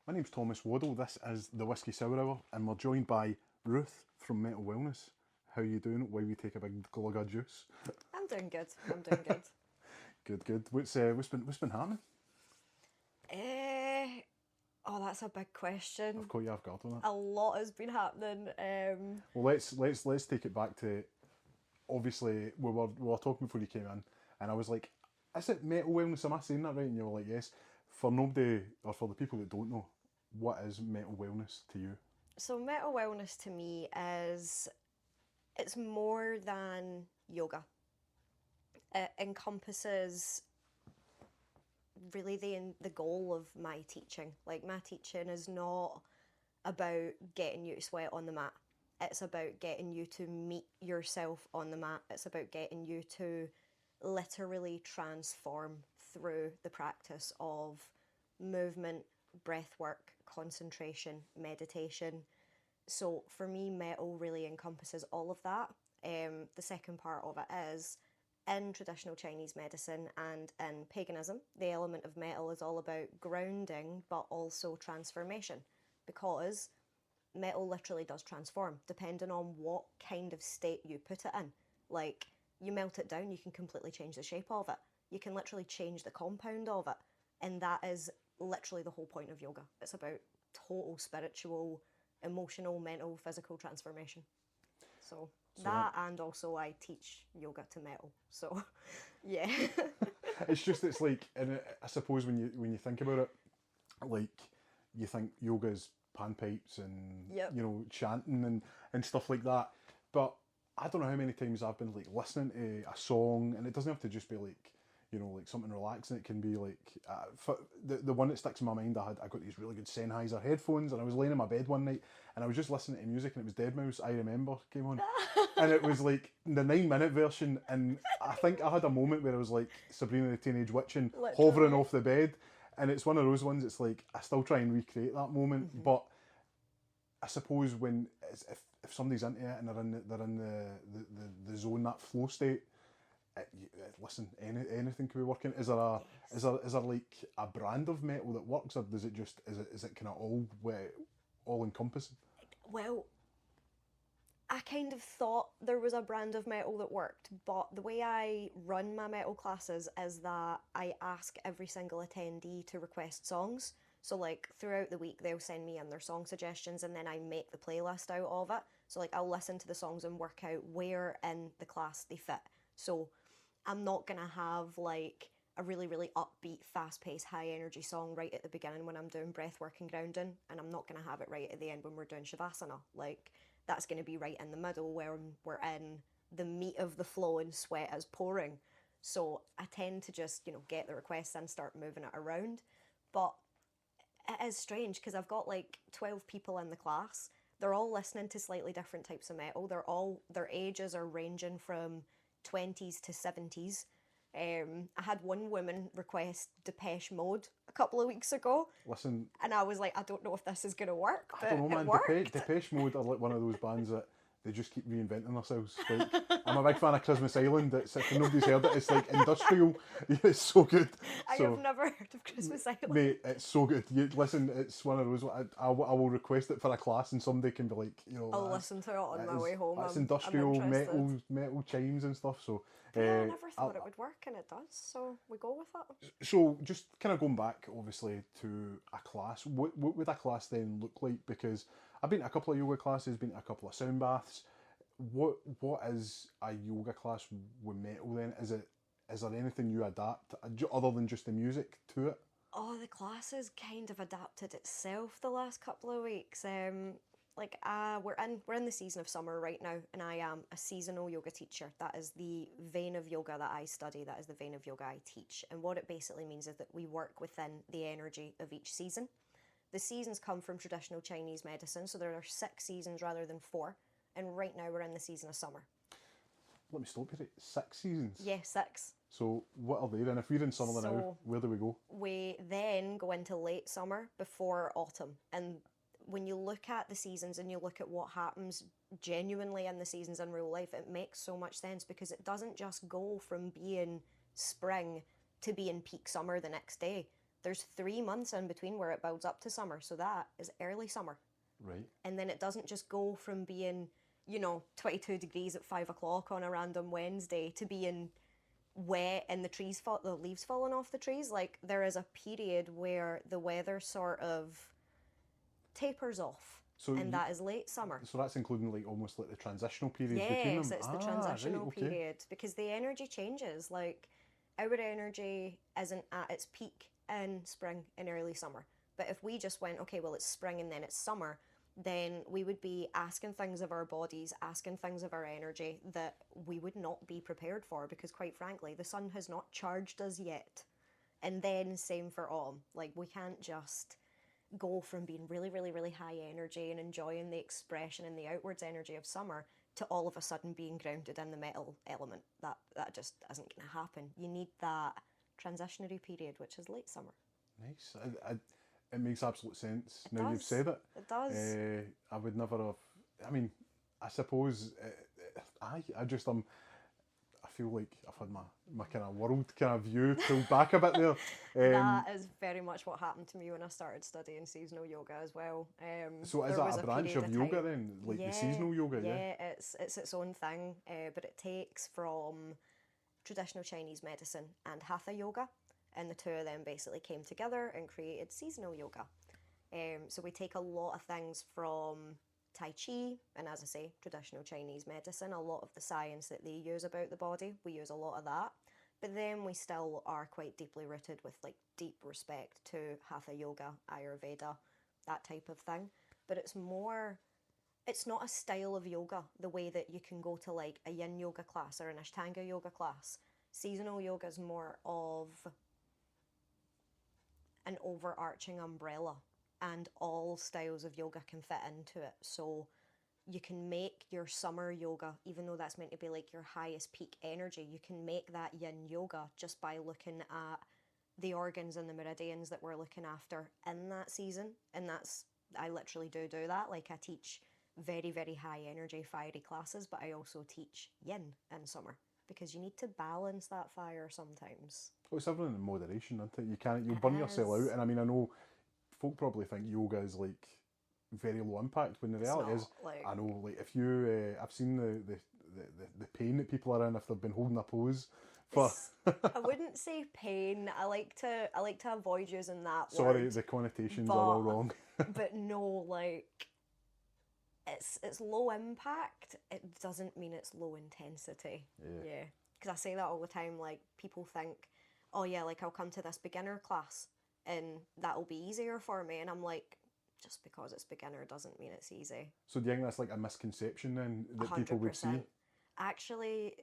My name's Thomas Waddle. This is the Whisky Sour Hour, and we're joined by Ruth from Mental Wellness. How you doing? While we take a big glug of juice. I'm doing good. I'm doing good. Good. What's been happening? Oh, that's a big question. I've caught you off guard on that. A lot has been happening. Well, let's take it back to, obviously we were talking before you came in, and I was like, is it mental wellness? Am I saying that right? And you were like, yes. For nobody, or for the people that don't know, what is mental wellness to you? So mental wellness to me it's more than yoga. It encompasses really the goal of my teaching. Like, my teaching is not about getting you to sweat on the mat. It's about getting you to meet yourself on the mat. It's about getting you to literally transform through the practice of movement, breath work, concentration, meditation. So for me, metal really encompasses all of that. The second part of it is, in traditional Chinese medicine and in paganism, the element of metal is all about grounding, but also transformation, because metal literally does transform, depending on what kind of state you put it in. Like, you melt it down, you can completely change the shape of it. You can literally change the compound of it. And that is literally the whole point of yoga. It's about total spiritual, emotional, mental, physical transformation. So that, and also I teach yoga to metal. So, yeah. It's like, and I suppose when you think about it, like, you think yoga's panpipes and Yep. chanting and stuff like that. But I don't know how many times I've been like listening to a song, and it doesn't have to just be like, like something relaxing. It can be like, the one that sticks in my mind, I got these really good Sennheiser headphones, and I was laying in my bed one night and I was just listening to music, and it was Deadmau5, I Remember, came on. And it was like the 9-minute version, and I think I had a moment where I was like Sabrina the Teenage Witch and hovering off the bed. And it's one of those ones, it's like, I still try and recreate that moment, but I suppose if somebody's into it and they're in the zone, that flow state, listen, anything can be working. Is there like a brand of metal that works, or does it just is it kind of all encompassing? Well, I kind of thought there was a brand of metal that worked, but the way I run my metal classes is that I ask every single attendee to request songs. So, like, throughout the week, they'll send me in their song suggestions, and then I make the playlist out of it. So, like, I'll listen to the songs and work out where in the class they fit. So, I'm not going to have, like, a really, really upbeat, fast-paced, high-energy song right at the beginning when I'm doing breath work and grounding, and I'm not going to have it right at the end when we're doing Shavasana. Like, that's going to be right in the middle where we're in the meat of the flow and sweat is pouring. So I tend to just, get the requests and start moving it around. But it is strange because I've got like 12 people in the class. They're all listening to slightly different types of metal. Their ages are ranging from 20s to 70s. I had one woman request Depeche Mode a couple of weeks ago. Listen, and I was like, I don't know if this is going to work, but I don't know, man. it worked. Depeche Mode are like one of those bands that they just keep reinventing themselves. Like, I'm a big fan of Christmas Island. If nobody's heard it, it's like industrial. It's so good. I have never heard of Christmas Island. Mate, it's so good. Listen, it's one of those. I will request it for a class, and somebody can be like, I'll listen to it on my way home. It's industrial metal chimes and stuff. So I never thought it would work, and it does. So we go with it. So just kind of going back, obviously, to a class. What would a class then look like? Because I've been to a couple of yoga classes, been to a couple of sound baths. What is a yoga class with metal then? Is there anything you adapt other than just the music to it? Oh, the class has kind of adapted itself the last couple of weeks. We're in the season of summer right now, and I am a seasonal yoga teacher. That is the vein of yoga that I study. That is the vein of yoga I teach. And what it basically means is that we work within the energy of each season. The seasons come from traditional Chinese medicine, so there are 6 seasons rather than 4. And right now we're in the season of summer. Let me stop you. 6 seasons? Yeah, 6. So what are they then? If we're in summer now, where do we go? We then go into late summer before autumn. And when you look at the seasons and you look at what happens genuinely in the seasons in real life, it makes so much sense, because it doesn't just go from being spring to being peak summer the next day. There's 3 months in between where it builds up to summer, so that is early summer. Right. And then it doesn't just go from being, 22 degrees at 5 o'clock on a random Wednesday to being wet and the leaves falling off the trees. Like, there is a period where the weather sort of tapers off, and that is late summer. So that's including like almost like the transitional period between them? Yes, it's the transitional period, because the energy changes. Like, our energy isn't at its peak in spring and early summer. But if we just went, okay, well, it's spring and then it's summer, then we would be asking things of our bodies, asking things of our energy that we would not be prepared for, because quite frankly, the sun has not charged us yet. And then same for autumn. Like, we can't just go from being really, really, really high energy and enjoying the expression and the outwards energy of summer to all of a sudden being grounded in the metal element. That just isn't going to happen. You need that transitionary period, which is late summer. Nice. It makes absolute sense now you've does. said it. It does. I would never have. I mean, I suppose. I feel like I've had my kind of world kind of view pulled back a bit there. That is very much what happened to me when I started studying seasonal yoga as well. So is that a branch of yoga then, like the seasonal yoga? Yeah, it's its own thing, but it takes from traditional Chinese medicine and hatha yoga, and the two of them basically came together and created seasonal yoga. So we take a lot of things from Tai Chi, and as I say, traditional Chinese medicine, a lot of the science that they use about the body, we use a lot of that. But then we still are quite deeply rooted with like deep respect to Hatha Yoga, Ayurveda, that type of thing. But it's not a style of yoga the way that you can go to like a yin yoga class or an Ashtanga yoga class. Seasonal yoga is more of an overarching umbrella, and all styles of yoga can fit into it. So you can make your summer yoga, even though that's meant to be like your highest peak energy, you can make that yin yoga just by looking at the organs and the meridians that we're looking after in that season. And I literally do that. Like, I teach very, very high energy, fiery classes, but I also teach yin in summer, because you need to balance that fire sometimes. Well, it's everything in moderation, isn't it? You'll burn yourself out. And I mean, I know folk probably think yoga is like very low impact, when the reality is, I know, like, if you, I've seen the pain that people are in if they've been holding a pose for. I wouldn't say pain. I like to avoid using that Sorry, word. the connotations are all wrong. But no, like, it's low impact. It doesn't mean it's low intensity. Yeah. Because I say that all the time. Like, people think, oh yeah, like, I'll come to this beginner class and that'll be easier for me. And I'm like, just because it's beginner doesn't mean it's easy. So do you think that's like a misconception then that 100%. People would see? Actually,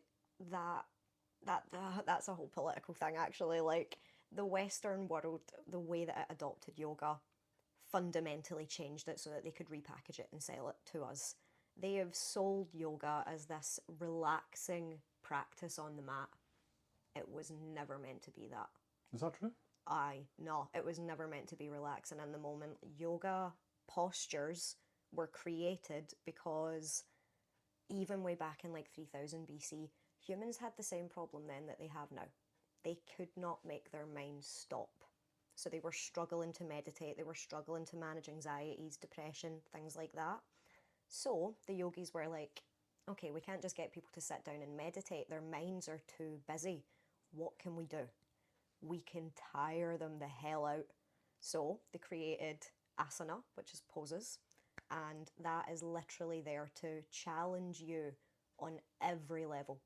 that's a whole political thing, actually. Like, the Western world, the way that it adopted yoga, fundamentally changed it so that they could repackage it and sell it to us. They have sold yoga as this relaxing practice on the mat. It was never meant to be that. Is that true? No, it was never meant to be relaxing in the moment. Yoga postures were created because even way back in like 3000 BC, humans had the same problem then that they have now. They could not make their minds stop. So they were struggling to meditate, they were struggling to manage anxieties, depression, things like that. So the yogis were like, okay, we can't just get people to sit down and meditate. Their minds are too busy. What can we do? We can tire them the hell out. So they created asana, which is poses, and that is literally there to challenge you on every level: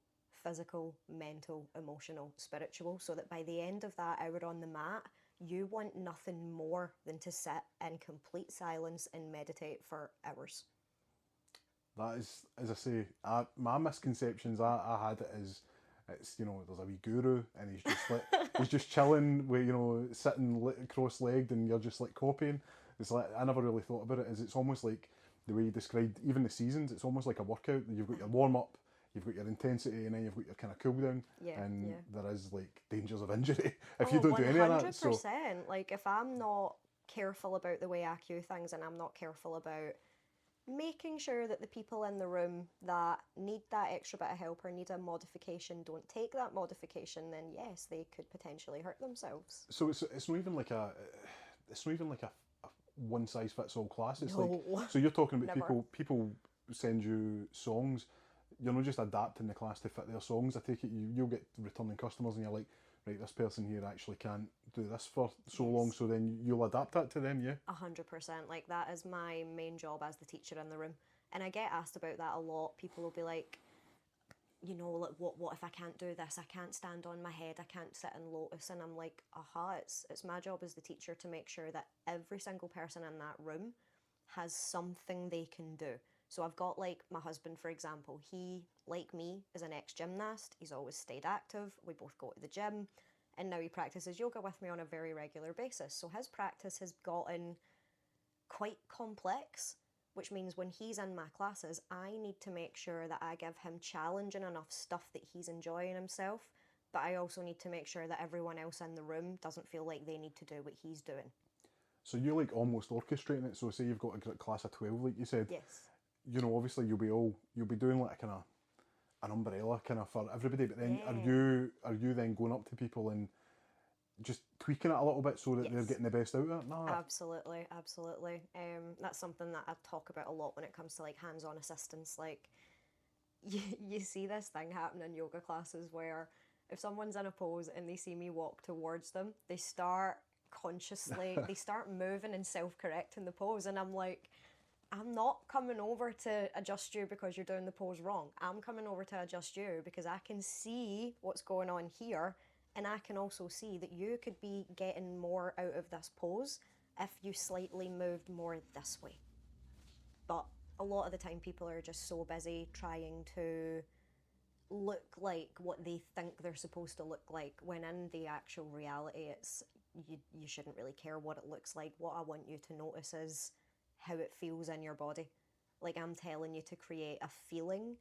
physical, mental, emotional, spiritual, so that by the end of that hour on the mat, you want nothing more than to sit in complete silence and meditate for hours. That is, as I say, my misconceptions I had it as, it's, there's a wee guru and he's just like, he's just chilling with, sitting cross-legged and you're just like copying. It's like, I never really thought about it as, it's almost like the way you described even the seasons, it's almost like a workout. You've got your warm-up, you've got your intensity, and then you've got your kind of cool down. And there is like dangers of injury if you don't do any of that. 100%. Like, if I'm not careful about the way I cue things, and I'm not careful about making sure that the people in the room that need that extra bit of help or need a modification don't take that modification, then yes, they could potentially hurt themselves. So it's not even like a one size fits all class. It's No. like, so you're talking about Never. people send you songs. You're not just adapting the class to fit their songs. I take it you'll get returning customers and you're like, right, this person here actually can't do this for so Yes. long, so then you'll adapt that to them, yeah? 100%. Like, that is my main job as the teacher in the room. And I get asked about that a lot. People will be like, you know, like, what if I can't do this? I can't stand on my head. I can't sit in lotus. And I'm like, it's my job as the teacher to make sure that every single person in that room has something they can do. So I've got, like, my husband, for example. He, like me, is an ex-gymnast. He's always stayed active. We both go to the gym. And now he practices yoga with me on a very regular basis. So his practice has gotten quite complex, which means when he's in my classes, I need to make sure that I give him challenging enough stuff that he's enjoying himself, but I also need to make sure that everyone else in the room doesn't feel like they need to do what he's doing. So you're like almost orchestrating it. So say you've got a class of 12, like you said. Yes. You know, obviously you'll be doing like a kind of an umbrella kind of for everybody. But then Yeah. are you then going up to people and just tweaking it a little bit so that they're Yes. getting the best out of it? No. Absolutely. That's something that I talk about a lot when it comes to like hands-on assistance. Like, you see this thing happen in yoga classes where if someone's in a pose and they see me walk towards them, they start moving and self-correcting the pose, and I'm like, I'm not coming over to adjust you because you're doing the pose wrong. I'm coming over to adjust you because I can see what's going on here, and I can also see that you could be getting more out of this pose if you slightly moved more this way. But a lot of the time people are just so busy trying to look like what they think they're supposed to look like, when in the actual reality it's you shouldn't really care what it looks like. What I want you to notice is how it feels in your body. Like, I'm telling you to create a feeling,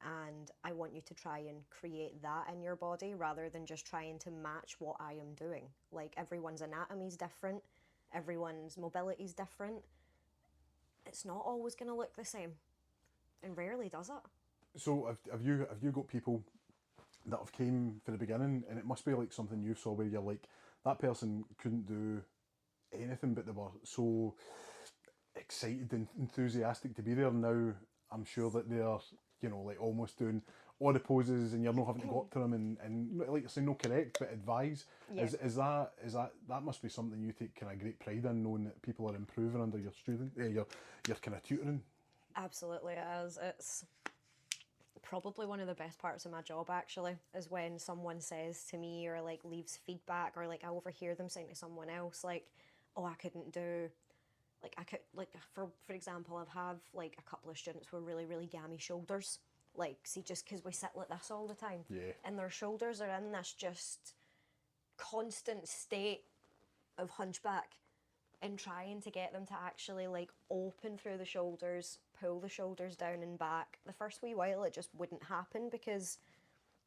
and I want you to try and create that in your body rather than just trying to match what I am doing. Like, everyone's anatomy is different, everyone's mobility is different. It's not always going to look the same, and rarely does it. So have you got people that have came for the beginning, and it must be like something you saw where you're like, that person couldn't do anything, but they were so excited and enthusiastic to be there. Now I'm sure that they're, you know, like almost doing all the poses, and you're not having to go up to them and like I say, no correct, but advise. Yeah. Is that must be something you take kind of great pride in, knowing that people are improving under your student, your kind of tutoring. Absolutely it is. It's probably one of the best parts of my job, actually, is when someone says to me or like leaves feedback, or like I overhear them saying to someone else like, oh, I couldn't do, like, I could, like, for example, I've have like a couple of students with really, really gammy shoulders. Like, see, just because we sit like this all the time, Yeah. and their shoulders are in this just constant state of hunchback, and trying to get them to actually like open through the shoulders, pull the shoulders down and back. The first wee while it just wouldn't happen because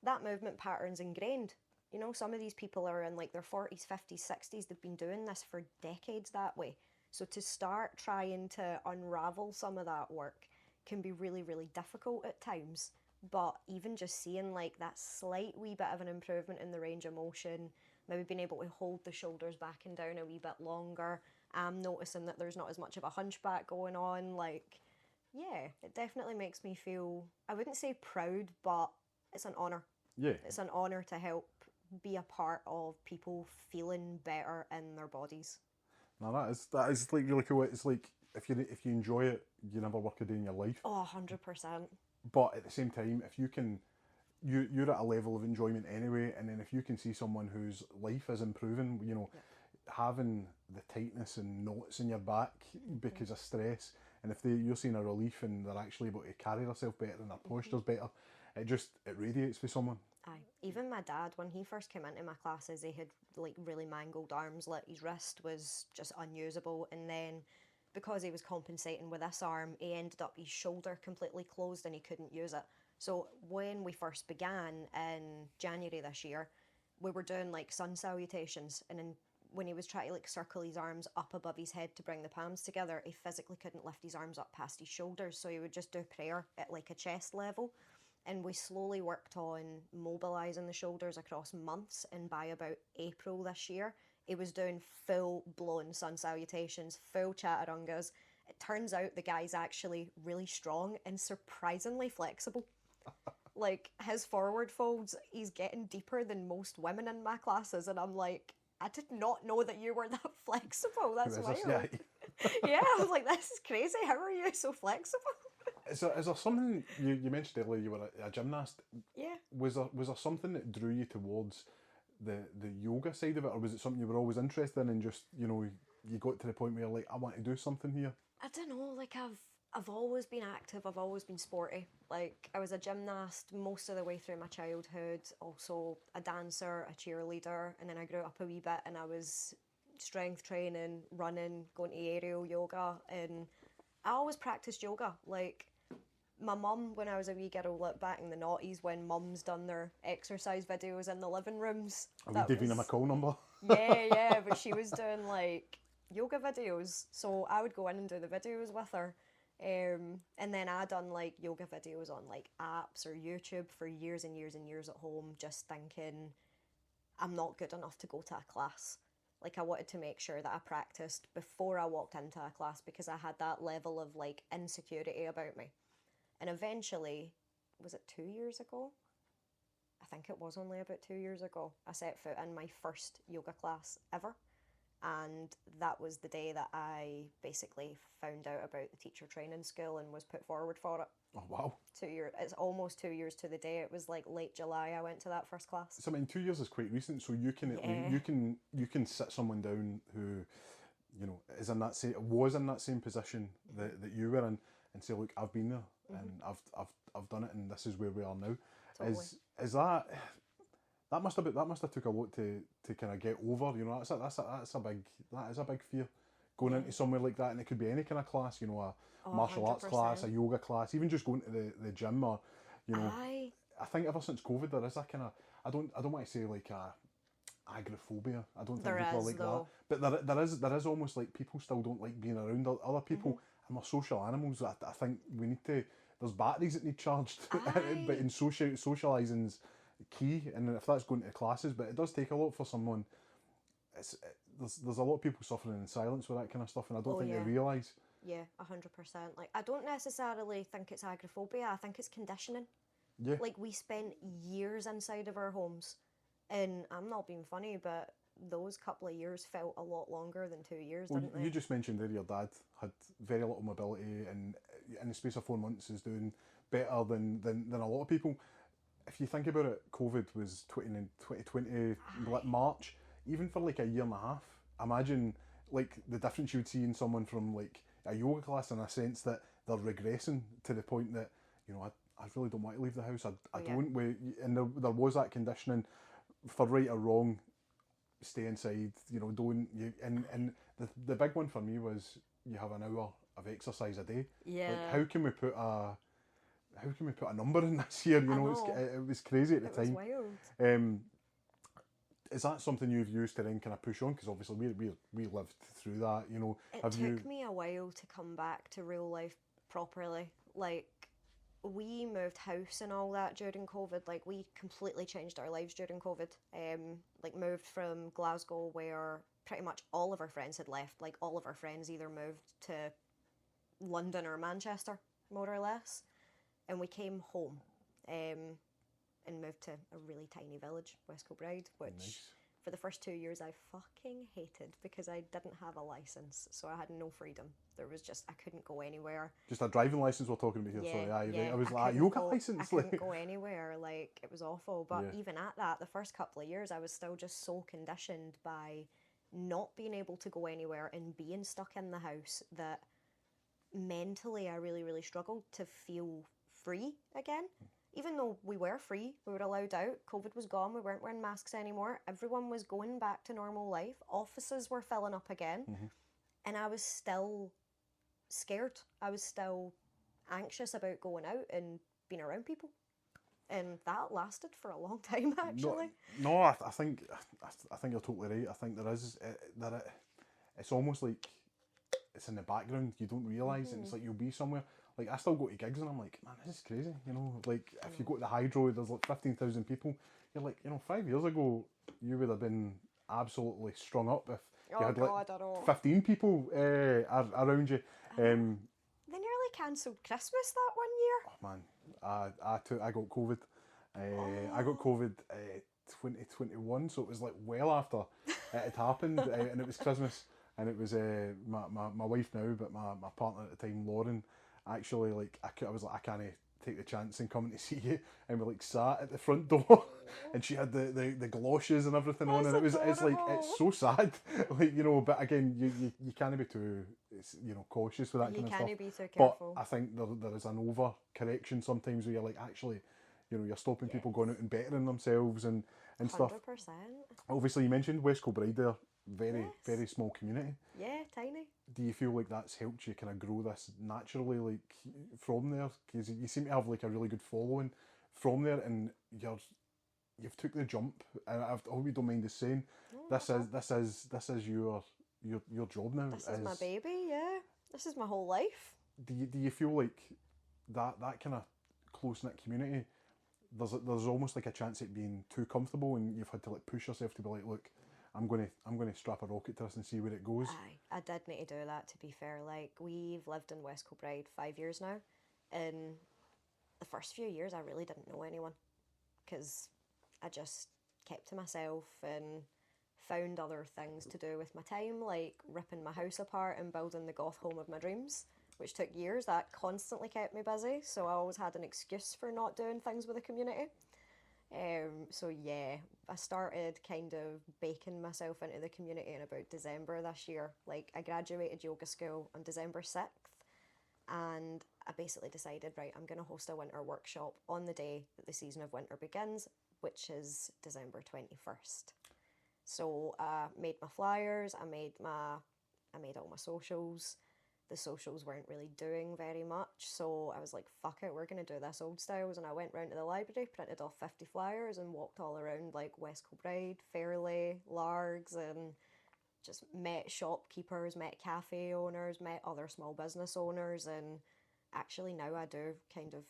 that movement pattern's ingrained. You know, some of these people are in like their 40s, 50s, 60s. They've been doing this for decades that way. So to start trying to unravel some of that work can be really, really difficult at times. But even just seeing like that slight wee bit of an improvement in the range of motion, maybe being able to hold the shoulders back and down a wee bit longer, I'm noticing that there's not as much of a hunchback going on. Like, yeah, it definitely makes me feel, I wouldn't say proud, but it's an honour. Yeah. It's an honour to help be a part of people feeling better in their bodies. No, that is like really cool. It's like if you enjoy it, you never work a day in your life. Oh, 100%. But at the same time, if you can, you're at a level of enjoyment anyway, and then if you can see someone whose life is improving, you know, having the tightness and knots in your back because of stress, and if you're seeing a relief and they're actually able to carry themselves better and their posture's better, it radiates for someone. Aye. Even my dad, when he first came into my classes, he had like really mangled arms. Like, his wrist was just unusable, and then because he was compensating with this arm, he ended up his shoulder completely closed and he couldn't use it. So when we first began in January this year, we were doing like sun salutations, and then when he was trying to like circle his arms up above his head to bring the palms together, he physically couldn't lift his arms up past his shoulders, so he would just do prayer at like a chest level. And we slowly worked on mobilising the shoulders across months, and by about April this year, he was doing full-blown sun salutations, full chaturangas. It turns out the guy's actually really strong and surprisingly flexible. Like, his forward folds, he's getting deeper than most women in my classes, and I'm like, I did not know that you were that flexible. That's wild. Yeah, I was like, this is crazy. How are you so flexible? Is there something, you mentioned earlier you were a gymnast. Yeah. Was there something that drew you towards the yoga side of it, or was it something you were always interested in and just, you know, you got to the point where you're like, I want to do something here? I don't know, like I've always been active, I've always been sporty. Like, I was a gymnast most of the way through my childhood, also a dancer, a cheerleader, and then I grew up a wee bit and I was strength training, running, going to aerial yoga, and I always practiced yoga. Like, my mum, when I was a wee girl, like back in the noughties, when mums done their exercise videos in the living rooms. A wee Davina McCall number? Yeah, but she was doing like yoga videos, so I would go in and do the videos with her. And then I done like yoga videos on like apps or YouTube for years and years and years at home, just thinking I'm not good enough to go to a class. Like, I wanted to make sure that I practiced before I walked into a class because I had that level of like insecurity about me. And eventually, was it 2 years ago? I think it was only about 2 years ago, I set foot in my first yoga class ever. And that was the day that I basically found out about the teacher training school and was put forward for it. Oh, wow. 2 years. It's almost 2 years to the day. It was like late July I went to that first class. So I mean, 2 years is quite recent. So you can you can sit someone down who, you know, was in that same position that you were in, and say, look, I've been there and I've done it, and this is where we are now. Totally. Is that must have took a lot to kind of get over. You know, that is a big fear, going into somewhere like that, and it could be any kind of class. You know, a martial arts class, a yoga class, even just going to the gym, or, you know. I think ever since COVID there is a kind of, I don't want to say like a agoraphobia. I don't think people are like that. But there is almost like people still don't like being around other people, and we're social animals. I think we need to. There's batteries that need charged, but in socialising's key, and if that's going to classes, but it does take a lot for someone. There's a lot of people suffering in silence with that kind of stuff, and I don't think they realise. Yeah, 100%. Like, I don't necessarily think it's agoraphobia. I think it's conditioning. Yeah. Like, we spent years inside of our homes, and I'm not being funny, but those couple of years felt a lot longer than 2 years, didn't they? You just mentioned there your dad had very little mobility, and in the space of 4 months is doing better than a lot of people. If you think about it, COVID was 2020 March, even for like a year and a half. Imagine like the difference you would see in someone from like a yoga class, in a sense that they're regressing to the point that, you know, I really don't want to leave the house. I don't. And there was that conditioning, for right or wrong, stay inside. You know, don't you? And the big one for me was, you have an hour of exercise a day. Yeah. Like, how can we put a number in this here? You know, it was crazy at the time. It was wild. Is that something you've used to then kind of push on? Because obviously we lived through that. You know, it took me a while to come back to real life properly. Like, we moved house and all that during COVID. Like, we completely changed our lives during COVID. Like, moved from Glasgow, where pretty much all of our friends had left. Like, all of our friends either moved to London or Manchester, more or less. And we came home and moved to a really tiny village, West Kilbride, which for the first 2 years I fucking hated, because I didn't have a licence, so I had no freedom. There was just, I couldn't go anywhere. Just a driving licence we're talking about here, sorry. Right. I was like, a yoga licence? I couldn't go anywhere, like, it was awful. But even at that, the first couple of years, I was still just so conditioned by not being able to go anywhere and being stuck in the house that mentally I really, really struggled to feel free again. Even though we were free, we were allowed out, COVID was gone, we weren't wearing masks anymore, everyone was going back to normal life, offices were filling up again, and I was still scared. I was still anxious about going out and being around people. And that lasted for a long time, actually. No, I think you're totally right. I think there is it's almost like it's in the background. You don't realise it. It's like you'll be somewhere. Like I still go to gigs and I'm like, man, this is crazy. You know, like if you go to the Hydro, there's like 15,000 people. You're like, 5 years ago, you would have been absolutely strung up if you had like 15 people around you. They nearly cancelled Christmas that one year. Oh man, I got COVID. I got COVID 2021, so it was like well after it had happened, and it was Christmas, and it was my wife now, but my partner at the time, Lauren, actually like I was like, I can't take the chance and coming to see you, and we like sat at the front door, and she had the galoshes and everything on, and it's like it's so sad, like but again you can't be too cautious with that kind of stuff. You can't be too careful. But I think there is an overcorrection sometimes where you're like actually, you're stopping people going out and bettering themselves and stuff. 100%. Obviously, you mentioned West Kilbride there, very small community. Yeah, tiny. Do you feel like that's helped you kind of grow this naturally, like from there? Because you seem to have like a really good following from there, and you've took the jump. And I hope you don't mind us saying this is your job now. This is my baby. Yeah, this is my whole life. Do you feel like that kind of close knit community? There's almost like a chance at being too comfortable, and you've had to like push yourself to be like, look, I'm going to strap a rocket to this and see where it goes. I did need to do that, to be fair. Like, we've lived in West Kilbride 5 years now. In the first few years, I really didn't know anyone because I just kept to myself and found other things to do with my time, like ripping my house apart and building the goth home of my dreams, which took years. That constantly kept me busy, so I always had an excuse for not doing things with the community. So yeah, I started kind of baking myself into the community in about December this year. Like, I graduated yoga school on December 6th, and I basically decided, right, I'm going to host a winter workshop on the day that the season of winter begins, which is December 21st. So I made my flyers, I made all my socials. The socials weren't really doing very much, so I was like, fuck it, we're going to do this old styles. And I went round to the library, printed off 50 flyers and walked all around like West Kilbride, Fairley, Largs, and just met shopkeepers, met cafe owners, met other small business owners. And actually now I do kind of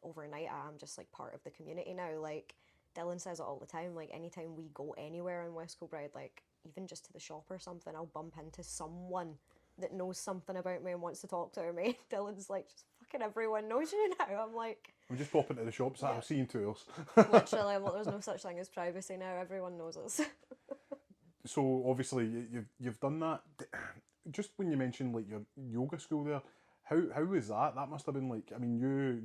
overnight, I'm just like part of the community now. Like, Dylan says it all the time, like anytime we go anywhere in West Kilbride, like even just to the shop or something, I'll bump into someone that knows something about me and wants to talk to me. Dylan's like, just fucking everyone knows you now. I'm like, we just pop into the shops. I'll see you in 2 hours. Literally, well, there's no such thing as privacy now. Everyone knows us. So obviously you've done that. Just when you mentioned like your yoga school there, how was that? That must have been like, I mean,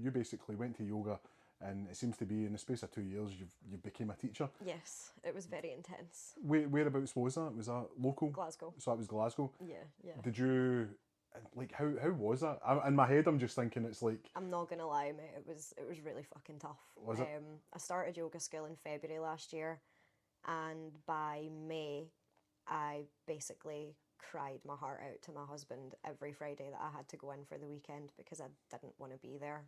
you basically went to yoga, and it seems to be in the space of 2 years you became a teacher. Yes, it was very intense. Whereabouts was that? Was that local? Glasgow. So that was Glasgow? Yeah. Did you, like, how was that? In my head I'm just thinking it's like... I'm not going to lie, mate, it was really fucking tough. Was it? I started yoga school in February last year, and by May I basically cried my heart out to my husband every Friday that I had to go in for the weekend because I didn't want to be there.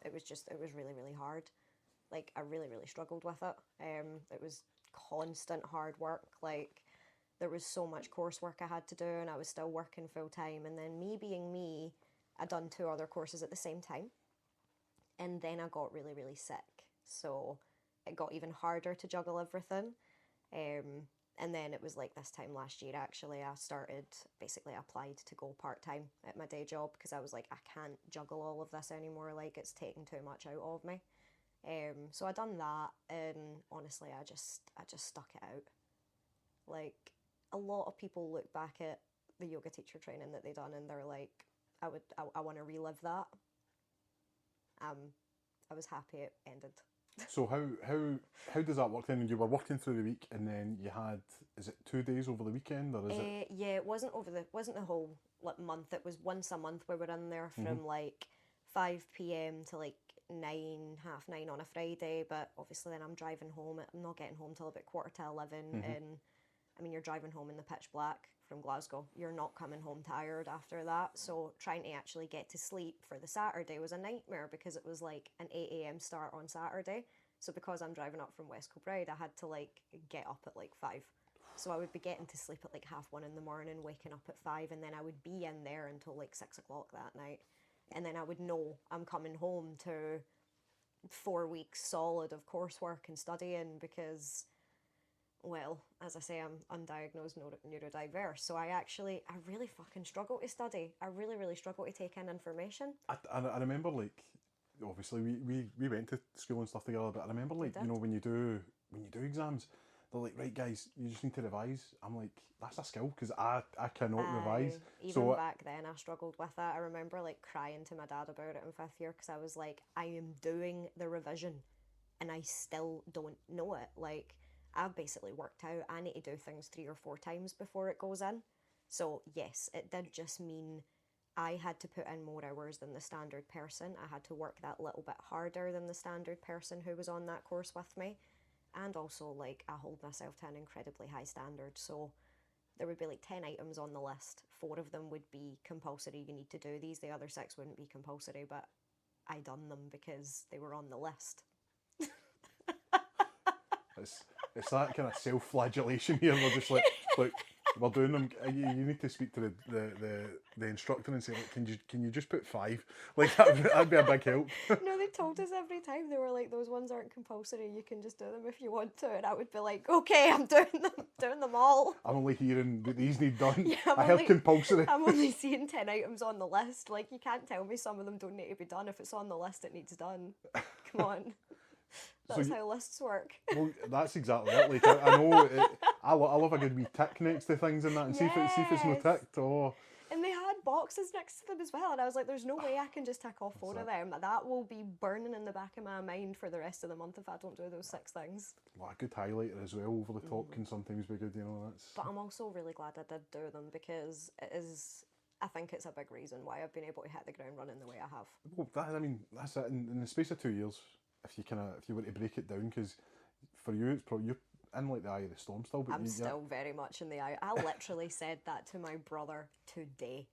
It was really, really hard. Like, I really, really struggled with it. It was constant hard work. Like, there was so much coursework I had to do, and I was still working full time. And then me being me, I'd done 2 other courses at the same time. And then I got really, really sick. So it got even harder to juggle everything. And then it was like this time last year, actually, I applied to go part-time at my day job because I was like, I can't juggle all of this anymore. Like, it's taking too much out of me. So I done that, and honestly, I just stuck it out. Like, a lot of people look back at the yoga teacher training that they done, and they're like, I want to relive that. I was happy it ended. So how does that work then? You were working through the week, and then you had, is it 2 days over the weekend, or is it? Yeah, it wasn't the whole like month. It was once a month we were in there from like 5 p.m. to like 9:30 on a Friday. But obviously then I'm driving home. I'm not getting home till about 11:15, and I mean, you're driving home in the pitch black from Glasgow. You're not coming home tired after that. So trying to actually get to sleep for the Saturday was a nightmare because it was like an 8 a.m. start on Saturday. So because I'm driving up from West Kilbride, I had to like get up at like 5. So I would be getting to sleep at like 1:30 in the morning, waking up at 5, and then I would be in there until like 6 o'clock that night. And then I would know I'm coming home to 4 weeks solid of coursework and studying because, well, as I say, I'm undiagnosed neurodiverse. So I really fucking struggle to study. I really, really struggle to take in information. I remember, like, obviously we went to school and stuff together, but I remember, like, you know, when you do exams, they're like, right, guys, you just need to revise. I'm like, that's a skill because I cannot revise. Even back then, I struggled with that. I remember like crying to my dad about it in 5th year because I was like, I am doing the revision and I still don't know it. Like, I've basically worked out I need to do things 3 or 4 times before it goes in. So yes, it did just mean I had to put in more hours than the standard person. I had to work that little bit harder than the standard person who was on that course with me. And also, like, I hold myself to an incredibly high standard. So there would be like 10 items on the list. 4 of them would be compulsory. You need to do these. The other 6 wouldn't be compulsory, but I done them because they were on the list. It's that kind of self-flagellation here. We're just like, look, we're doing them. You need to speak to the instructor and say, look, can you just put 5? Like, that'd be a big help. No, they told us every time. They were like, those ones aren't compulsory. You can just do them if you want to. And I would be like, okay, I'm doing them all. I'm only hearing that these need done. Yeah, I heard compulsory. I'm only seeing 10 items on the list. Like, you can't tell me some of them don't need to be done. If it's on the list, it needs done. Come on. That's how lists work. Well, that's exactly it. Like, I know, I love a good wee tick next to things and that, and see if it's no ticked. Oh. And they had boxes next to them as well, and I was like, there's no way I can just tick off 4 of them. That will be burning in the back of my mind for the rest of the month if I don't do those 6 things. Well, a good highlighter as well over the top can sometimes be good, you know. But I'm also really glad I did do them because I think it's a big reason why I've been able to hit the ground running the way I have. Well, that's it. In the space of 2 years, if you were to break it down, because for you, it's probably you're in like the eye of the storm still. But I'm still very much in the eye. I literally said that to my brother today.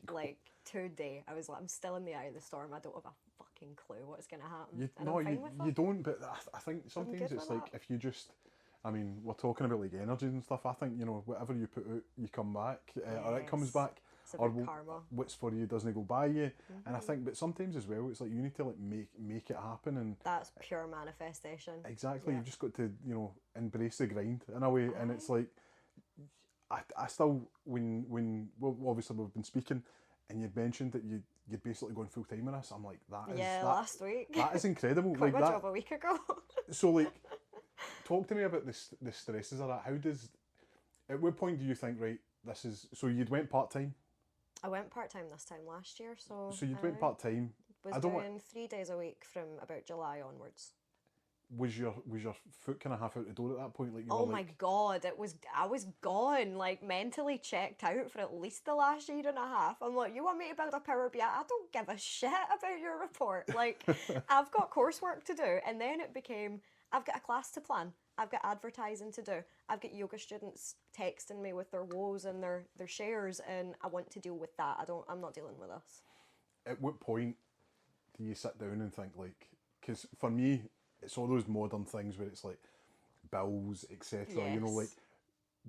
Like, today. I was like, I'm still in the eye of the storm. I don't have a fucking clue what's going to happen. You don't, but I think sometimes it's like, if you just, I mean, we're talking about like energies and stuff. I think, you know, whatever you put out, you come back, or it comes back. Or karma. What's for you doesn't go by you. And I think, but sometimes as well, it's like you need to like make it happen, and that's pure manifestation. Exactly. You've just got to, you know, embrace the grind in a way. And it's like, I still, when well, obviously we've been speaking, and you'd mentioned that you'd basically gone full time on this. I'm like, last week. That is incredible. Quit like my job a week ago. So like, talk to me about the stresses of that. At what point do you think, right, this is, so you'd went part-time? I went part-time this time last year, so you'd went part-time. Was doing 3 days a week from about July onwards. Was your foot kind of half out the door at that point? Like, my god, I was gone, like mentally checked out for at least the last year and a half. I'm like, you want me to build a Power BI? I don't give a shit about your report. Like, I've got coursework to do, and then it became, I've got a class to plan. I've got advertising to do. I've got yoga students texting me with their woes and their shares, and I want to deal with that. I'm not dealing with this. At what point do you sit down and think, like, because for me, it's all those modern things where it's like bills, etc. Yes. You know, like,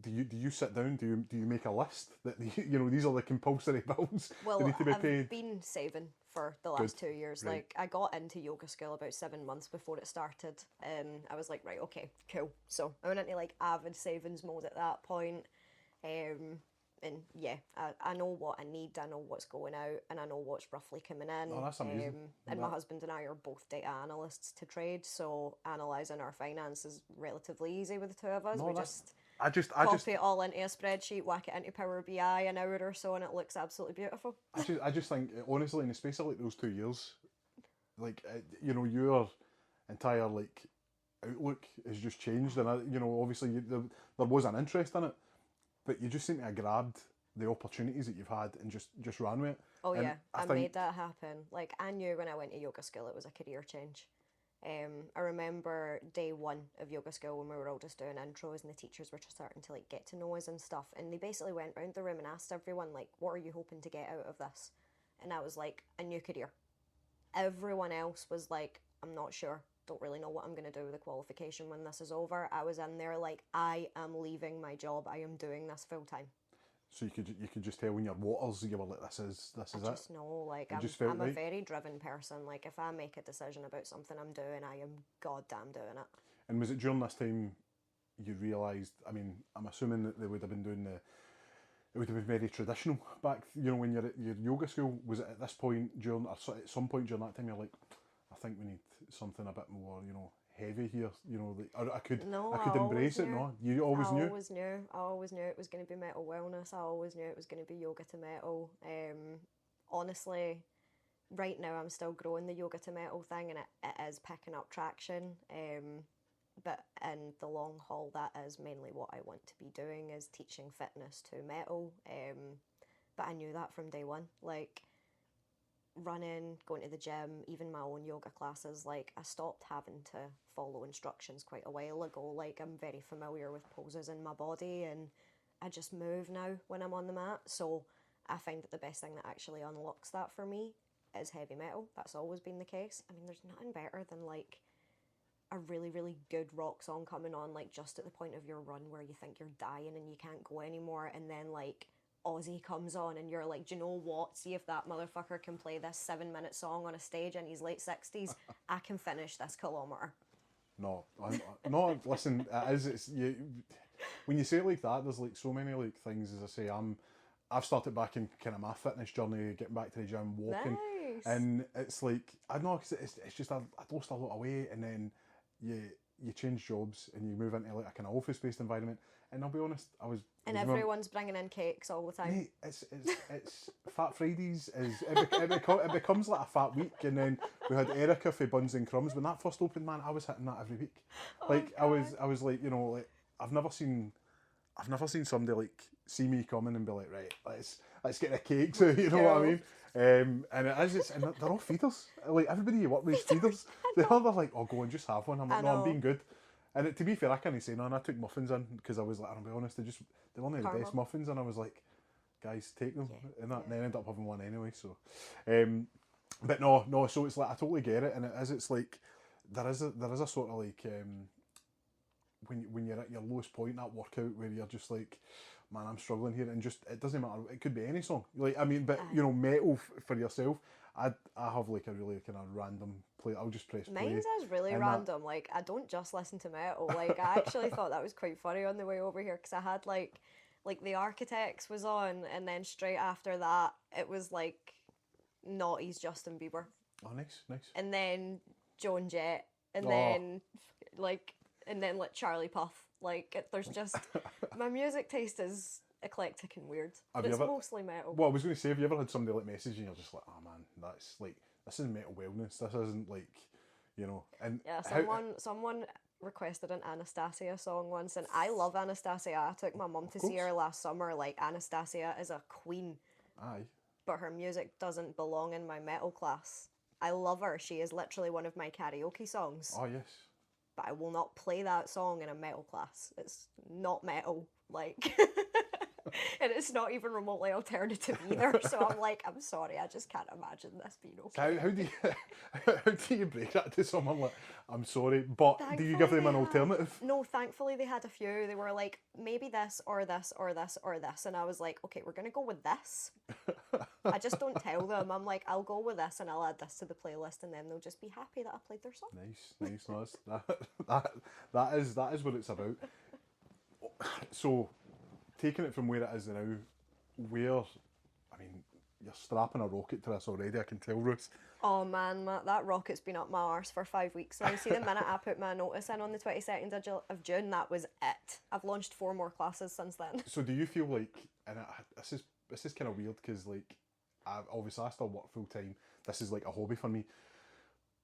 do you sit down? Do you make a list that you know, these are the compulsory bills that need to be paid? I've been saving for the last 2 years. Right. Like, I got into yoga school about 7 months before it started, and I was like, right, okay, cool. So I went into like avid savings mode at that point. And yeah, I know what I need, I know what's going out, and I know what's roughly coming in. Oh, that's amazing. And my husband and I are both data analysts to trade, so analysing our finance is relatively easy with the two of us. I just copy it all into a spreadsheet, whack it into Power BI an hour or so, and it looks absolutely beautiful. I just think, honestly, in the space of like those 2 years, like, you know, your entire like outlook has just changed, and you know, obviously there was an interest in it, but you just seem to have grabbed the opportunities that you've had and just ran with it. Oh, and yeah, I made that happen. Like, I knew when I went to yoga school it was a career change. I remember day one of yoga school when we were all just doing intros and the teachers were just starting to like get to know us and stuff, and they basically went round the room and asked everyone like, what are you hoping to get out of this? And I was like, a new career. Everyone else was like, I'm not sure, don't really know what I'm going to do with the qualification when this is over. I was in there like, I am leaving my job, I am doing this full time. So you could just tell when your waters, you were like, this is I it. just know, like, I'm a very driven person. Like, if I make a decision about something I'm doing, I am goddamn doing it. And was it during this time you realised, I mean, I'm assuming that they would have been doing it would have been very traditional back, you know, when you're at your yoga school. Was it at this point at some point during that time you're like, I think we need something a bit more, you know, heavy here, you know, like, I could embrace it. No, you always knew. I always knew it was going to be mental wellness. I always knew it was going to be yoga to metal. Honestly, right now I'm still growing the yoga to metal thing, and it is picking up traction. But in the long haul, that is mainly what I want to be doing, is teaching fitness to metal. But I knew that from day one. Like, running, going to the gym, even my own yoga classes, like, I stopped having to follow instructions quite a while ago. Like, I'm very familiar with poses in my body, and I just move now when I'm on the mat. So I find that the best thing that actually unlocks that for me is heavy metal. That's always been the case. I mean, there's nothing better than like a really, really good rock song coming on, like, just at the point of your run where you think you're dying and you can't go anymore, and then like Ozzy comes on and you're like, do you know what, see if that motherfucker can play this 7-minute song on a stage in his late 60s, I can finish this kilometre. No, listen, it's you, when you say it like that, there's like so many like things. As I say, I've started back in kind of my fitness journey, getting back to the gym, walking. Nice. And it's like, I don't know, it's just I lost a lot of weight, and then you change jobs and you move into like a kind of office-based environment. And I'll be honest, everyone's bringing in cakes all the time. Mate, it's Fat Fridays it becomes like a fat week. And then we had Erica for Buns and Crumbs. When that first opened, man, I was hitting that every week. Like, God. I was like, you know, like, I've never seen somebody like see me coming and be like, right, let's get a cake. So you know what I mean. And and they're all feeders. Like, everybody you work with is feeders. They're like, oh, go and just have one. I'm like, no, I'm being good. And to be fair, I can't say no. And I took muffins in because I was like, I'll be honest, they're only the best muffins. And I was like, guys, take them. Yeah, and then I ended up having one anyway. So, but no. So it's like, I totally get it, and it's like there is a sort of like when you're at your lowest point, that workout where you're just like, man, I'm struggling here, and just, it doesn't matter. It could be any song. Like, I mean, but you know, metal for yourself. I have like a really kind of random play. I'll just press play. Mine's is really random. Like, I don't just listen to metal. Like, I actually thought that was quite funny on the way over here, because I had like The Architects was on, and then straight after that it was like Naughty's Justin Bieber. Oh, nice. And then Joan Jett, and then like Charlie Puth. Like, there's just my music taste is eclectic and weird. It's mostly metal. Well, I was going to say, have you ever had somebody like message and you're just like, oh man, that's like, this is metal wellness. This isn't like, you know. And yeah, someone requested an Anastasia song once, and I love Anastasia. I took my mum to see her last summer. Like, Anastasia is a queen. Aye. But her music doesn't belong in my metal class. I love her. She is literally one of my karaoke songs. Oh, yes. But I will not play that song in a metal class. It's not metal, like, and it's not even remotely alternative either. So I'm like, I'm sorry, I just can't imagine this being okay. How do you break that to someone like, I'm sorry, but do you give them an alternative? No, thankfully they had a few. They were like, maybe this or this or this or this, and I was like, okay, we're gonna go with this. I just don't tell them. I'm like, I'll go with this and I'll add this to the playlist, and then they'll just be happy that I played their song. Nice. No, that is what it's about. So, taking it from where it is now, you're strapping a rocket to this already, I can tell, Ruth. Oh man, that rocket's been up my arse for 5 weeks now. See, the minute I put my notice in on the 22nd of June, that was it. I've launched 4 more classes since then. So do you feel like, and this is kind of weird, because like, obviously I still work full time, this is like a hobby for me,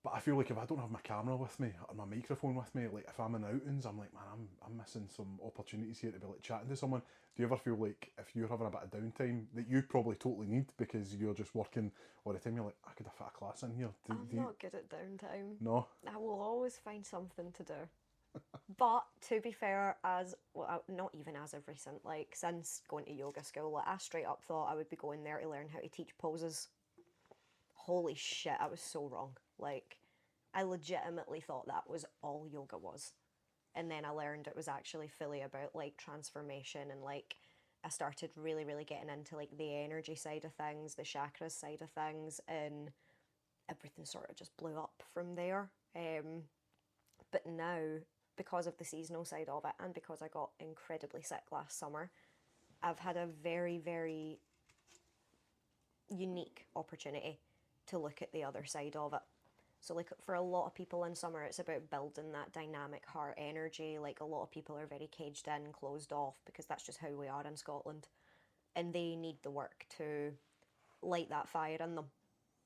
But I feel like if I don't have my camera with me or my microphone with me, like if I'm in outings, I'm like, man, I'm missing some opportunities here to be like chatting to someone. Do you ever feel like if you're having a bit of downtime that you probably totally need because you're just working all the time, you're like, I could have fit a class in here. I'm not good at downtime. No? I will always find something to do. But to be fair, not even as of recent, like since going to yoga school, like I straight up thought I would be going there to learn how to teach poses. Holy shit, I was so wrong. Like, I legitimately thought that was all yoga was. And then I learned it was actually fully about like transformation, and like I started really, really getting into like the energy side of things, the chakras side of things, and everything sort of just blew up from there. But now, because of the seasonal side of it, and because I got incredibly sick last summer, I've had a very, very unique opportunity to look at the other side of it. So like for a lot of people in summer, it's about building that dynamic heart energy. Like a lot of people are very caged in, closed off, because that's just how we are in Scotland. And they need the work to light that fire in them.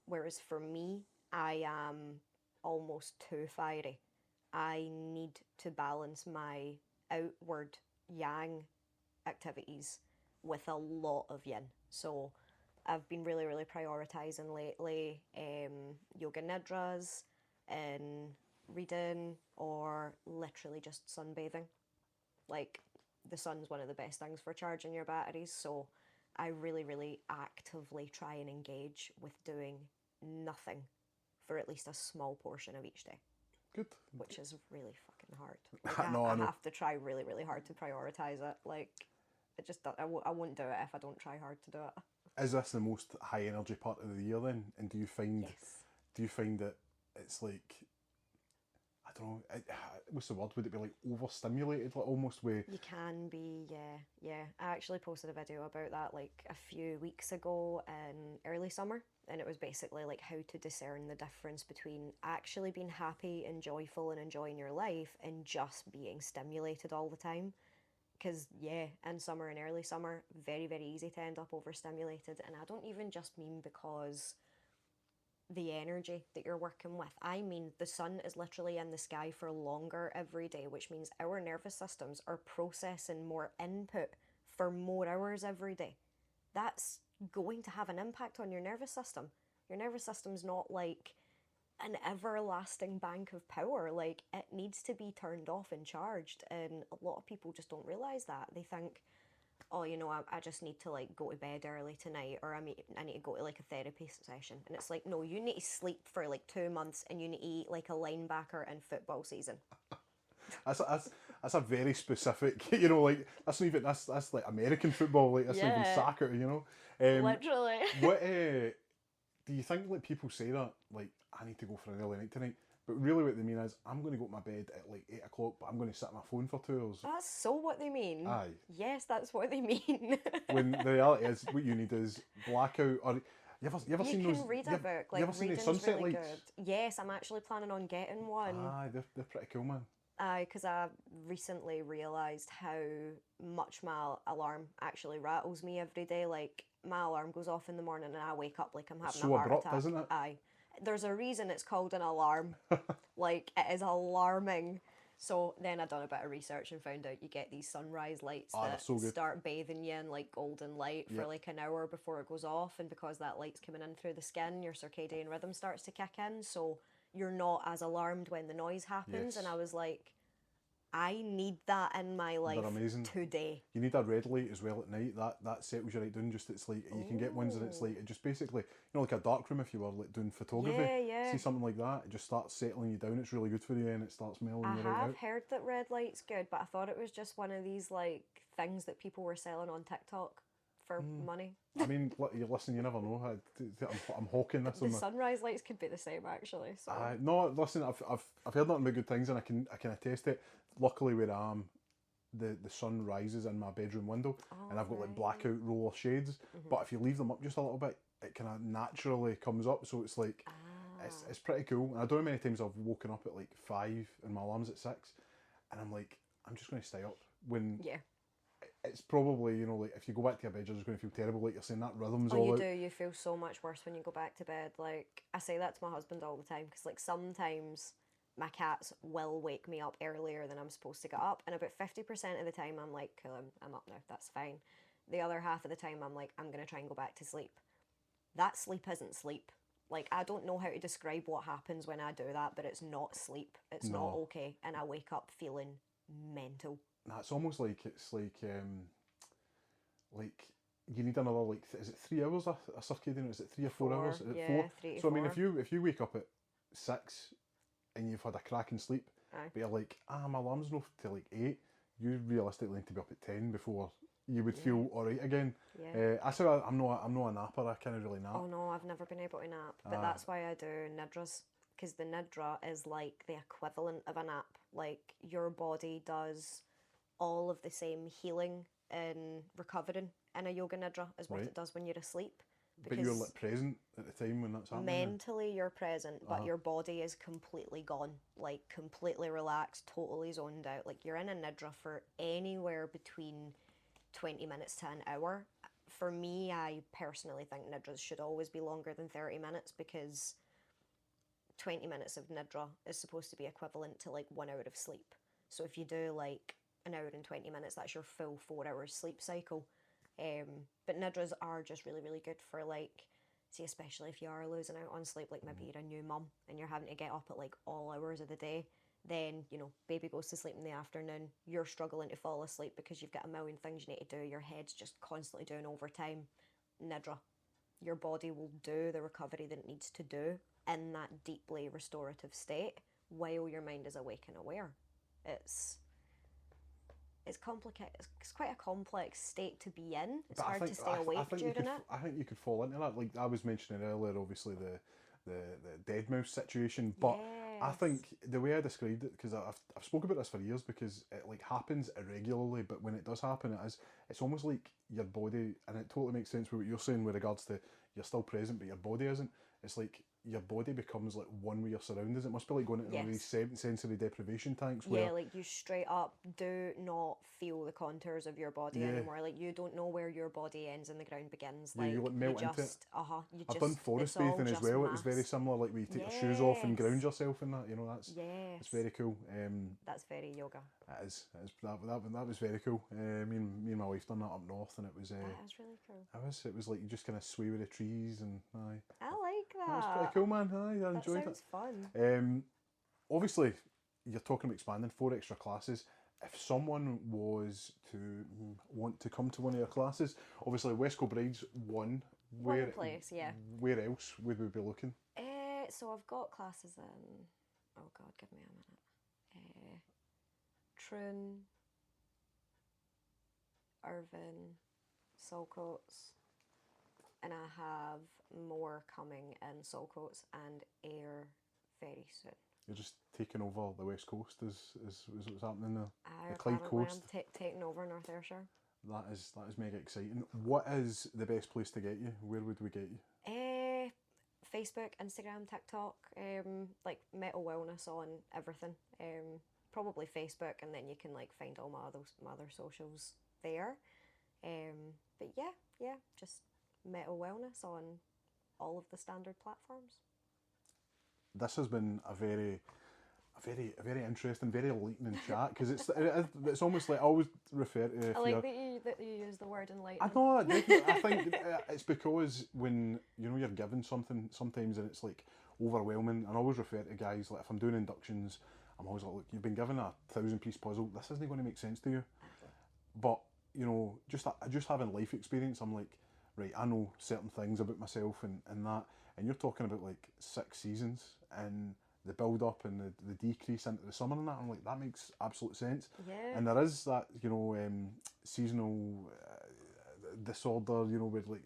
Whereas for me, I am almost too fiery. I need to balance my outward yang activities with a lot of yin. So I've been really, really prioritising lately yoga nidras and reading, or literally just sunbathing. Like, the sun's one of the best things for charging your batteries, so I really, really actively try and engage with doing nothing for at least a small portion of each day. Good. Which is really fucking hard. Like, No, I know. have to try really, really hard to prioritise it. Like, I wouldn't do it if I don't try hard to do it. Is this the most high energy part of the year then? And do you find that it's like, I don't know, what's the word? Would it be like overstimulated, like almost where? You can be, yeah. I actually posted a video about that like a few weeks ago in early summer, and it was basically like how to discern the difference between actually being happy and joyful and enjoying your life and just being stimulated all the time. Because, in summer and early summer, very, very easy to end up overstimulated. And I don't even just mean because the energy that you're working with. I mean, the sun is literally in the sky for longer every day, which means our nervous systems are processing more input for more hours every day. That's going to have an impact on your nervous system. Your nervous system's not like an everlasting bank of power. Like, it needs to be turned off and charged, and a lot of people just don't realise that. They think, oh, I just need to like go to bed early tonight, or I need to go to like a therapy session. And it's like, no, you need to sleep for like 2 months, and you need to eat like a linebacker in football season. That's a very specific, like that's like American football, like that's not even soccer, Literally. What do you think, like, people say that, like, I need to go for an early night tonight, but really what they mean is, I'm going to go to my bed at like 8 o'clock, but I'm going to sit on my phone for 2 hours. That's so what they mean. Aye. Yes, that's what they mean. When the reality is, what you need is blackout, or you ever seen those? You can read a book. Like, you ever seen the sunset really lights? Good. Yes, I'm actually planning on getting one. Aye, they're pretty cool, man. Aye, because I recently realised how much my alarm actually rattles me every day. Like, my alarm goes off in the morning and I wake up like I'm having a heart abrupt, attack. isn't it? Aye. There's a reason it's called an alarm. Like, it is alarming. So then I done a bit of research and found out you get these sunrise lights that so good. start bathing you in like golden light for like an hour before it goes off, and because that light's coming in through the skin, your circadian rhythm starts to kick in, so you're not as alarmed when the noise happens. Yes. And I was like, I need that in my life today. You need a red light as well at night. That settles you right down. Just, it's like you can get ones and it's like it just basically, like a dark room if you were like doing photography. Yeah. See something like that, it just starts settling you down. It's really good for you and it starts mellowing you right out. I have heard that red light's good, but I thought it was just one of these like things that people were selling on TikTok for money. I mean, you listen, you never know. I'm hawking this. The sunrise lights could be the same actually. So. No, listen, I've heard nothing but good things, and I can attest it. Luckily, where I am, the sun rises in my bedroom window, and I've got like blackout roller shades. But if you leave them up just a little bit, it kind of naturally comes up. So it's like it's pretty cool. And I don't know how many times I've woken up at like 5 and my alarm's at 6, and I'm like, I'm just going to stay up when it's probably, you know, like if you go back to your bed, you're just going to feel terrible, like you're saying, that rhythm's Oh, all you out. do. You feel so much worse when you go back to bed. Like, I say that to my husband all the time because, like, sometimes my cats will wake me up earlier than I'm supposed to get up, and about 50% of the time I'm like, cool, I'm up now, that's fine. The other half of the time I'm like, I'm gonna try and go back to sleep. That sleep isn't sleep. Like, I don't know how to describe what happens when I do that, but it's not sleep. It's not No, okay, and I wake up feeling mental. that's almost like it's like you need another, like, is it 3 hours a circadian? Is it 3 or 4 hours? Four, Is it yeah, four? 3 to So I mean, 4. if you wake up at 6 and you've had a cracking sleep, Aye. but you're like, my alarm's not till like 8, you realistically need to be up at 10 before you would Yeah. feel all right again. Yeah. I say I'm not a napper. I can't really nap. Oh no, I've never been able to nap, but that's why I do nidras, because the nidra is like the equivalent of a nap. Like, your body does all of the same healing and recovering in a yoga nidra as what Right. it does when you're asleep. But you're Because like present at the time when that's happening. Then? mentally you're present, but your body is completely gone, like completely relaxed, totally zoned out. Like, you're in a nidra for anywhere between 20 minutes to an hour. For me, I personally think nidras should always be longer than 30 minutes because 20 minutes of nidra is supposed to be equivalent to like 1 hour of sleep. So if you do like an hour and 20 minutes, that's your full 4 hours sleep cycle. But nidras are just really, really good for, like, see, especially if you are losing out on sleep, like maybe you're a new mum and you're having to get up at like all hours of the day. Then, you know, baby goes to sleep in the afternoon, you're struggling to fall asleep because you've got a million things you need to do, your head's just constantly doing overtime. Nidra. Your body will do the recovery that it needs to do in that deeply restorative state while your mind is awake and aware. It's complicated. It's quite a complex state to be in. It's hard to stay awake during it. I think you could fall into that. Like I was mentioning earlier, obviously the dead mouse situation, but I think the way I described it, because I've spoken about this for years, because it like happens irregularly, but when it does happen, it's almost like your body, and it totally makes sense with what you're saying with regards to you're still present, but your body isn't. It's like your body becomes like one with your surroundings. It must be like going into one of these sensory deprivation tanks. Yeah, like you straight up do not feel the contours of your body anymore. Like, you don't know where your body ends and the ground begins. Like, you like melt into it. I've done forest bathing as well. It was very similar. Like where you take your shoes off and ground yourself in that. You know, that's it's very cool. That's very yoga. It is. That was very cool. Me and my wife done that up north, and it was. That is really cool. It was like you just kind of sway with the trees, and I like that. That was pretty cool, man. I enjoyed that. Sounds fun. Obviously, you're talking about expanding 4 extra classes. If someone was to want to come to one of your classes, obviously West Kilbride's one. One place, yeah. Where else would we be looking? So I've got classes in. Oh God, give me a minute. Troon, Irvine, Saltcoats, and I have more coming in Saltcoats and Ayr very soon. You're just taking over the West Coast, is what's happening there. The Clyde Coast. I'm taking over North Ayrshire. That is mega exciting. What is the best place to get you? Where would we get you? Facebook, Instagram, TikTok, like Mental Wellness on everything. Probably Facebook, and then you can like find all my other socials there. But yeah, just Mental Wellness on all of the standard platforms. This has been a very interesting, very enlightening chat, because it's almost like I always refer to. I like that you use the word enlightening. I know, definitely. I think it's because when you're given something sometimes and it's like overwhelming, and I always refer to guys like if I'm doing inductions, I'm always like, look, you've been given a 1,000-piece puzzle. This isn't going to make sense to you, but just having life experience, I'm like, right, I know certain things about myself and that, and you're talking about like 6 seasons and the build up and the decrease into the summer and that. I'm like, that makes absolute sense. Yeah. And there is that, seasonal disorder, with like.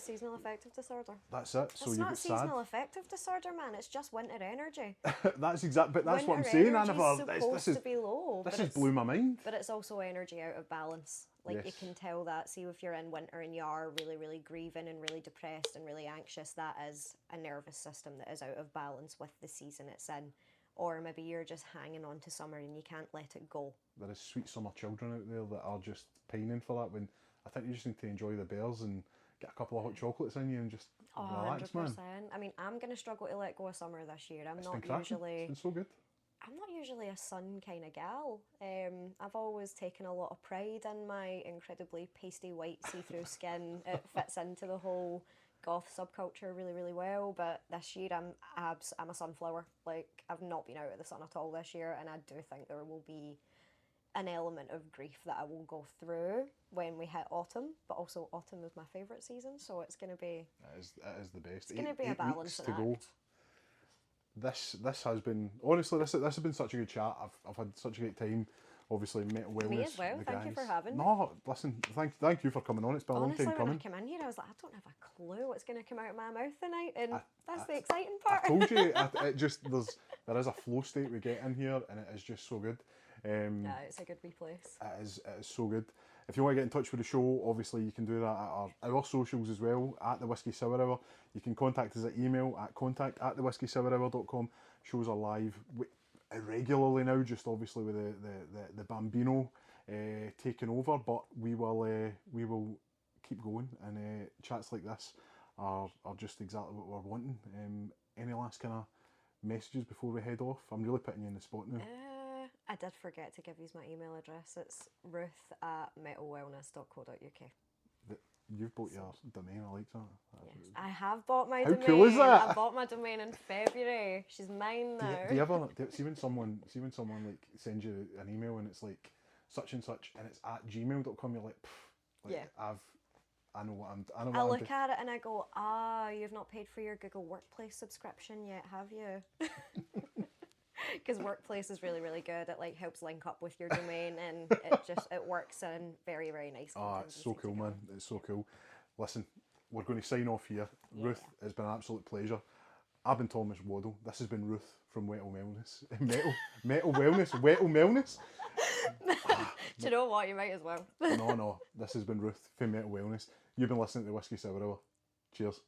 Seasonal affective disorder. That's it. So it's you not get seasonal affective disorder, man. It's just winter energy. That's exact. But that's winter what I'm saying. This is to be low. This has blew my mind. But it's also energy out of balance. Like, you can tell that. See, if you're in winter and you are really, really grieving and really depressed and really anxious, that is a nervous system that is out of balance with the season it's in. or maybe you're just hanging on to summer and you can't let it go. There is sweet summer children out there that are just pining for that, when I think you just need to enjoy the bears and get a couple of hot chocolates in you and just relax, 100%. man. I mean, I'm going to struggle to let go of summer this year. It's been so good. I'm not usually a sun kind of gal. I've always taken a lot of pride in my incredibly pasty white see-through skin. It fits into the whole goth subculture really, really well. But this year, I'm a sunflower. Like, I've not been out of the sun at all this year, and I do think there will be an element of grief that I will go through when we hit autumn. But also, autumn is my favourite season, so it's going to be. It is the best. It's going to be a balancing act. This has been, honestly, this has been such a good chat. I've had such a great time. Obviously, mental wellness. Me as well. Thank you for having me. No, listen, thank you for coming on. It's been a long time coming. Honestly, when I came in here, I was like, I don't have a clue what's going to come out of my mouth tonight, and that's the exciting part. I told you, it just there is a flow state we get in here, and it is just so good. Yeah, it's a good wee place. It is so good. If you want to get in touch with the show, obviously you can do that at our socials as well, at the Whisky Sour Hour. You can contact us at email at contact@thewhiskeysourhour.com. Shows are live irregularly now, just obviously with the Bambino taking over, but we will keep going, and chats like this are just exactly what we're wanting. Any last kind of messages before we head off? I'm really putting you in the spot now. I did forget to give you my email address. It's ruth@metalwellness.co.uk. You've bought your domain, I like that. Yes, I have bought my How domain. cool is that? I bought my domain in February. She's mine now. Do you ever see when someone like sends you an email and it's like such and such and it's at gmail.com, you're like, yeah. I know what I'm I look at it and I go, you've not paid for your Google Workplace subscription yet, have you? Because Workplace is really, really good. It like helps link up with your domain, and it works in very, very nicely. It's so cool, man. It's so cool. Listen, we're going to sign off here. Yeah. Ruth, it's been an absolute pleasure. I've been Thomas Waddle. This has been Ruth from Metal Wellness. Metal Wellness. Wettle Wellness. Do you know what? You might as well. No. This has been Ruth from Metal Wellness. You've been listening to the Whisky Sour Hour. Cheers.